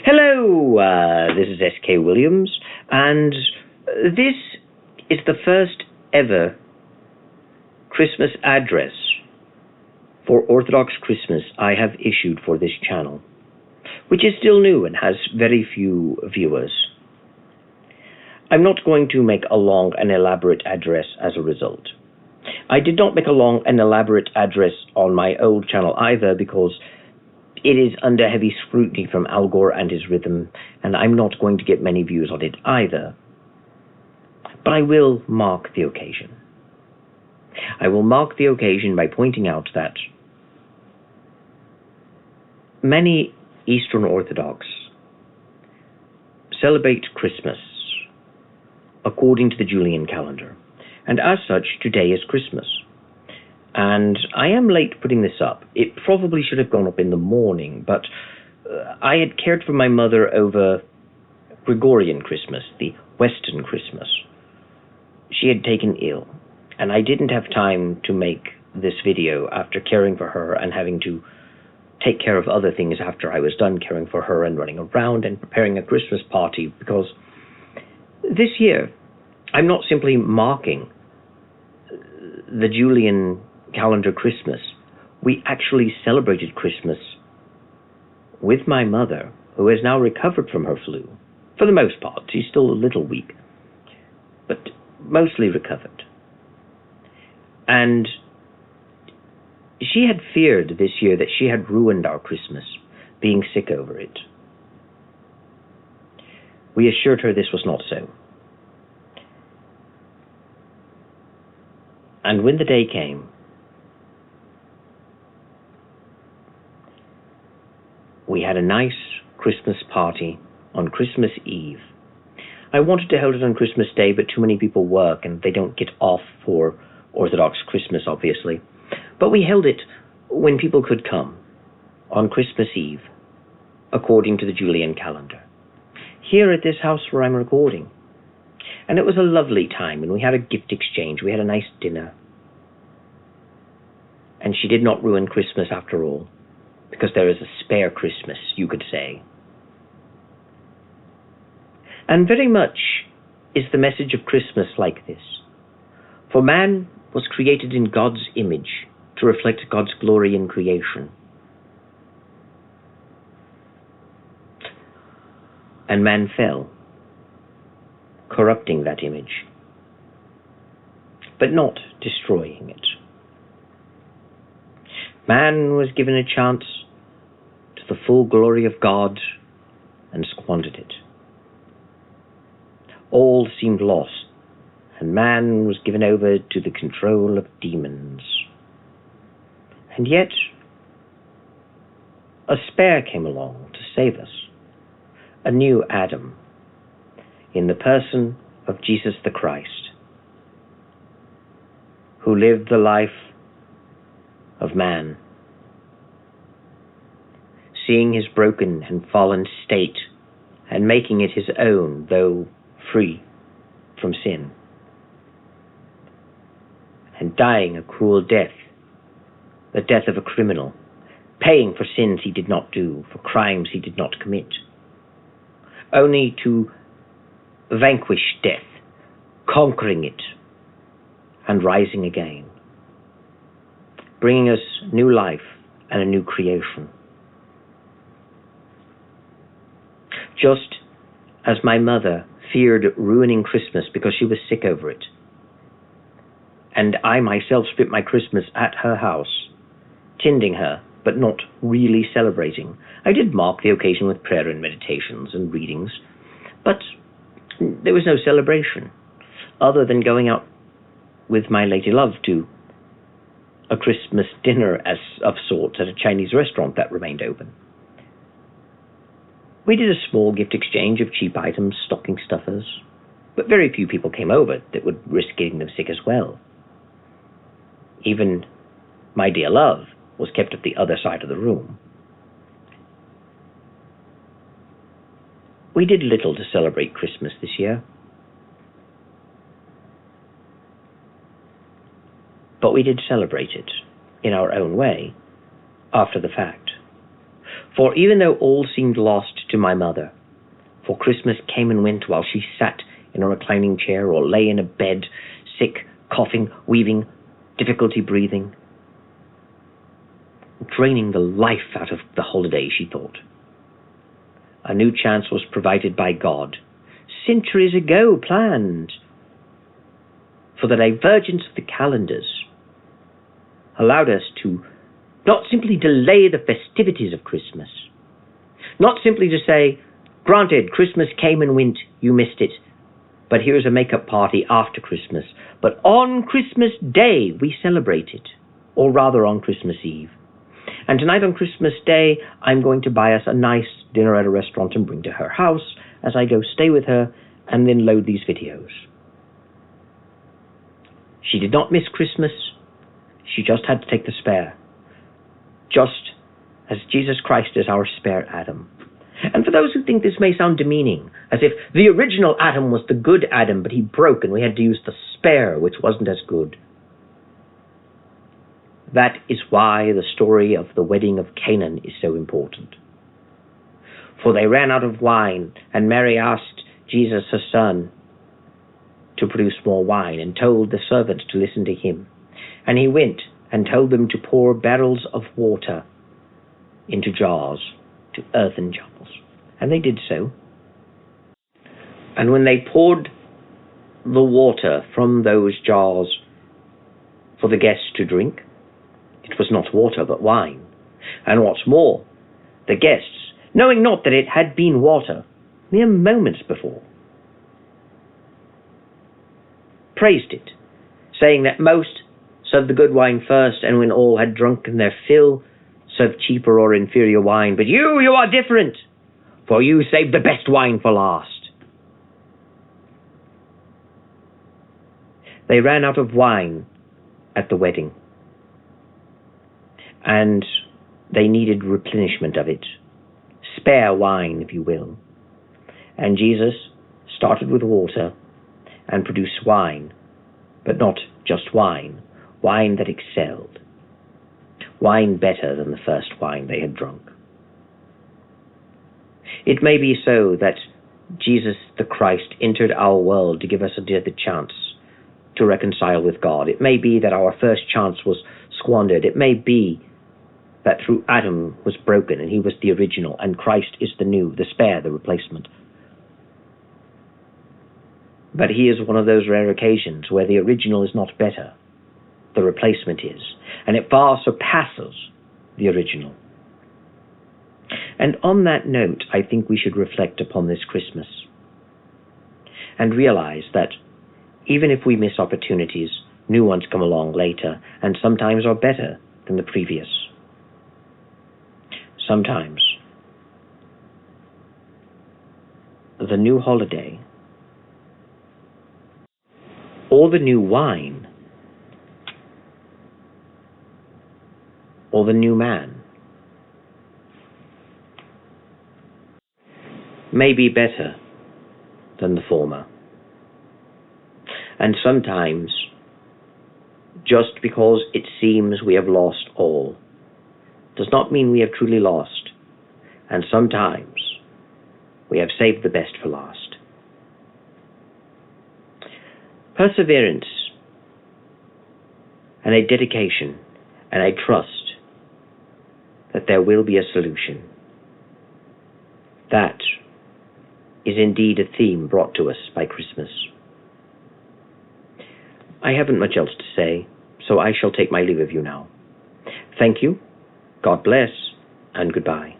Hello, this is S.K. Williams, and this is the first ever Christmas address for Orthodox Christmas I have issued for this channel, which is still new and has very few viewers. I'm not going to make a long and elaborate address as a result. I did not make a long and elaborate address on my old channel either, because it is under heavy scrutiny from Al Gore and his rhythm, and I'm not going to get many views on it either. But I will mark the occasion. I will mark the occasion by pointing out that many Eastern Orthodox celebrate Christmas according to the Julian calendar, and as such, today is Christmas. And I am late putting this up. It probably should have gone up in the morning, but I had cared for my mother over Gregorian Christmas, the Western Christmas. She had taken ill, and I didn't have time to make this video after caring for her and having to take care of other things after I was done caring for her and running around and preparing a Christmas party, because this year I'm not simply marking the Julian calendar Christmas. We actually celebrated Christmas with my mother, who has now recovered from her flu. For the most part, she's still a little weak, but mostly recovered. And she had feared this year that she had ruined our Christmas, being sick over it. We assured her this was not so. And when the day came, we had a nice Christmas party on Christmas Eve. I wanted to hold it on Christmas Day, but too many people work and they don't get off for Orthodox Christmas, obviously. But we held it when people could come, on Christmas Eve, according to the Julian calendar, here at this house where I'm recording. And it was a lovely time, and we had a gift exchange. We had a nice dinner. And she did not ruin Christmas after all, because there is a spare Christmas, you could say. And very much is the message of Christmas like this. For man was created in God's image to reflect God's glory in creation. And man fell, corrupting that image, but not destroying it. Man was given a chance to the full glory of God and squandered it. All seemed lost, and man was given over to the control of demons. And yet, a spare came along to save us, a new Adam, in the person of Jesus the Christ, who lived the life of man, seeing his broken and fallen state and making it his own, though free from sin, and dying a cruel death, the death of a criminal, paying for sins he did not do, for crimes he did not commit, only to vanquish death, conquering it, and rising again, bringing us new life and a new creation. Just as my mother feared ruining Christmas because she was sick over it, and I myself spent my Christmas at her house, tending her, but not really celebrating. I did mark the occasion with prayer and meditations and readings, but there was no celebration, other than going out with my lady love to a Christmas dinner of sorts at a Chinese restaurant that remained open. We did a small gift exchange of cheap items, stocking stuffers, but very few people came over that would risk getting them sick as well. Even my dear love was kept at the other side of the room. We did little to celebrate Christmas this year, but we did celebrate it in our own way after the fact. For even though all seemed lost to my mother, for Christmas came and went while she sat in a reclining chair or lay in a bed, sick, coughing, weaving, difficulty breathing, draining the life out of the holiday, she thought. A new chance was provided by God, centuries ago planned, for the divergence of the calendars allowed us to not simply delay the festivities of Christmas, not simply to say, granted, Christmas came and went, you missed it, but here's a make-up party after Christmas. But on Christmas Day, we celebrate it, or rather on Christmas Eve. And tonight on Christmas Day, I'm going to buy us a nice dinner at a restaurant and bring to her house as I go stay with her and then load these videos. She did not miss Christmas. She just had to take the spare. Just as Jesus Christ is our spare Adam. And for those who think this may sound demeaning, as if the original Adam was the good Adam, but he broke and we had to use the spare, which wasn't as good. That is why the story of the wedding of Canaan is so important. For they ran out of wine, and Mary asked Jesus, her son, to produce more wine, and told the servant to listen to him. And he went and told them to pour barrels of water into jars, to earthen jars. And they did so. And when they poured the water from those jars for the guests to drink, it was not water but wine. And what's more, the guests, knowing not that it had been water mere moments before, praised it, saying that most served the good wine first, and when all had drunken their fill, served cheaper or inferior wine. But you are different, for you saved the best wine for last. They ran out of wine at the wedding, and they needed replenishment of it, spare wine, if you will. And Jesus started with water and produced wine, but not just wine, wine that excelled, wine better than the first wine they had drunk. It may be so that Jesus the Christ entered our world to give us the chance to reconcile with God. It may be that our first chance was squandered. It may be that through Adam was broken and he was the original, and Christ is the new, the spare, the replacement. But he is one of those rare occasions where the original is not better, the replacement is, and it far surpasses the original. And on that note, I think we should reflect upon this Christmas and realize that even if we miss opportunities, new ones come along later and sometimes are better than the previous. Sometimes the new holiday or the new wine or the new man may be better than the former. And sometimes, just because it seems we have lost all, does not mean we have truly lost. And sometimes, we have saved the best for last. Perseverance, and a dedication, and a trust that there will be a solution. That is indeed a theme brought to us by Christmas. I haven't much else to say, so I shall take my leave of you now. Thank you, God bless, and goodbye.